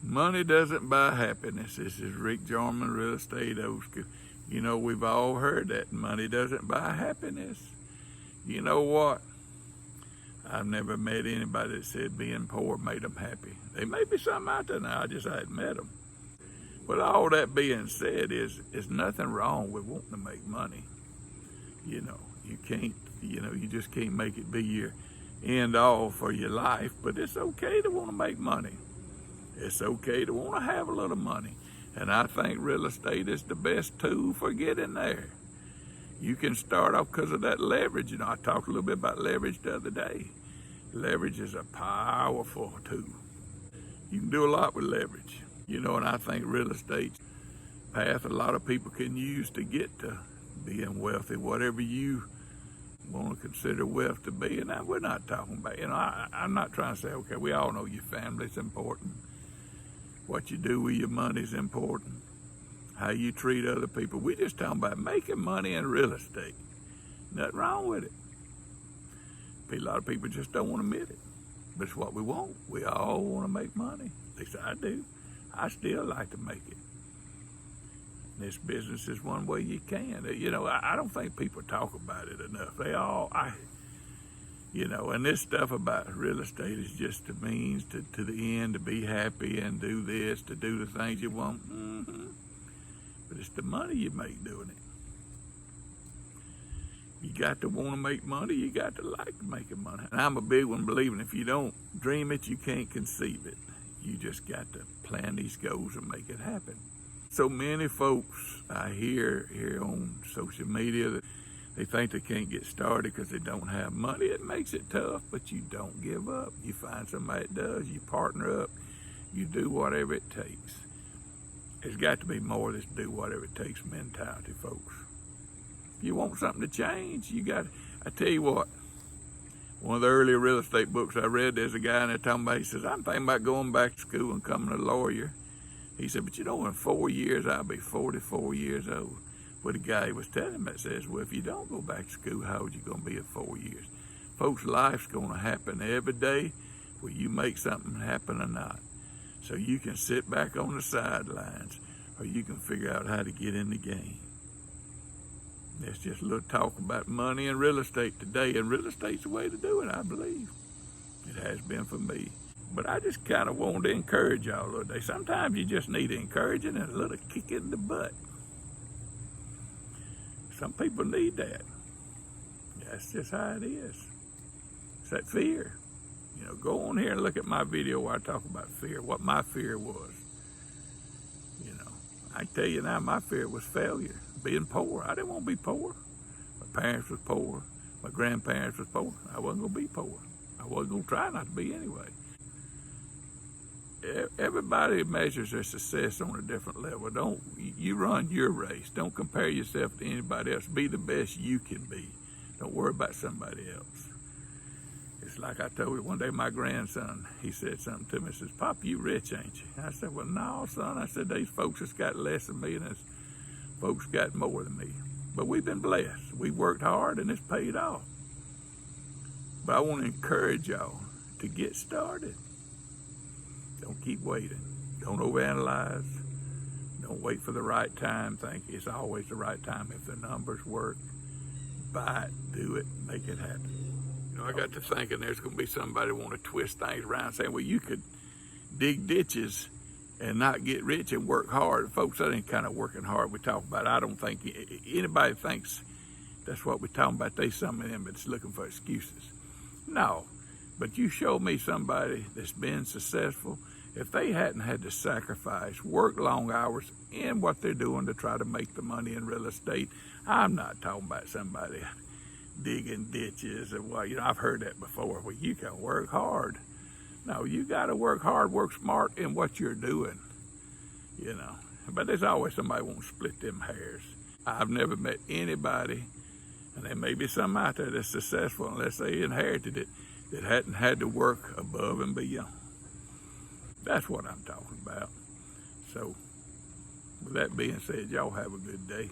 Money doesn't buy happiness. This is Rick Jarman, Real Estate Old School. You know, we've all heard that money doesn't buy happiness. You know what? I've never met anybody that said being poor made them happy. There may be some out there now, I just hadn't met them. But all that being said, is nothing wrong with wanting to make money. You know, you just can't make it be your end all for your life, but it's okay to want to make money. It's okay to want to have a little money. And I think real estate is the best tool for getting there. You can start off because of that leverage. You know, I talked a little bit about leverage the other day. Leverage is a powerful tool. You can do a lot with leverage. You know, and I think real estate's path a lot of people can use to get to being wealthy, whatever you want to consider wealth to be. And we're not talking about, I'm not trying to say, okay, we all know your family's important. What you do with your money's important. How you treat other people. We're just talking about making money in real estate. Nothing wrong with it. A lot of people just don't want to admit it. But it's what we want. We all want to make money. At least I do. I still like to make it. This business is one way you can. You know, I don't think people talk about it enough. And this stuff about real estate is just a means to the end, to be happy and do this, to do the things you want. But it's the money you make doing it. You got to want to make money. You got to like making money. And I'm a big one believing if you don't dream it, you can't conceive it. You just got to plan these goals and make it happen. So many folks I hear here on social media that they think they can't get started because they don't have money. It makes it tough, but you don't give up. You find somebody that does. You partner up. You do whatever it takes. There's got to be more than do whatever it takes mentality, folks. If you want something to change, I tell you what, one of the earlier real estate books I read, there's a guy in there talking about, he says, I'm thinking about going back to school and becoming a lawyer. He said, but in 4 years, I'll be 44 years old. But the guy was telling him that says, well, if you don't go back to school, how old you going to be in 4 years? Folks, life's going to happen every day, whether you make something happen or not. So you can sit back on the sidelines, or you can figure out how to get in the game. There's just a little talk about money and real estate today, and real estate's the way to do it, I believe. It has been for me. But I just kind of wanted to encourage y'all today. Sometimes you just need encouraging and a little kick in the butt. Some people need that. That's just how it is. It's that fear. Go on here and look at my video where I talk about fear, what my fear was. I tell you now, my fear was failure, being poor. I didn't want to be poor. My parents was poor. My grandparents was poor. I wasn't going to be poor. I wasn't going to try not to be anyway. Everybody measures their success on a different level. You run your race. Don't compare yourself to anybody else. Be the best you can be. Don't worry about somebody else. It's like I told you one day, my grandson, he said something to me. He says, Pop, you rich, ain't you? I said, well, no, son. I said, these folks has got less than me and these folks got more than me. But we've been blessed. We worked hard and it's paid off. But I want to encourage y'all to get started. Don't keep waiting. Don't overanalyze. Don't wait for the right time. Think it's always the right time if the numbers work. Buy it, do it, make it happen. I got to thinking there's going to be somebody want to twist things around saying, well, you could dig ditches and not get rich and work hard. Folks, that ain't kind of working hard we talk about. I don't think anybody thinks that's what we're talking about. There's some of them that's looking for excuses. No, but you show me somebody that's been successful. If they hadn't had to sacrifice, work long hours in what they're doing to try to make the money in real estate, I'm not talking about somebody digging ditches or what. I've heard that before. Well, you can work hard. No, you got to work hard, work smart in what you're doing. But there's always somebody who won't split them hairs. I've never met anybody, and there may be some out there that's successful unless they inherited it, that hadn't had to work above and beyond. That's what I'm talking about. So, with that being said, y'all have a good day.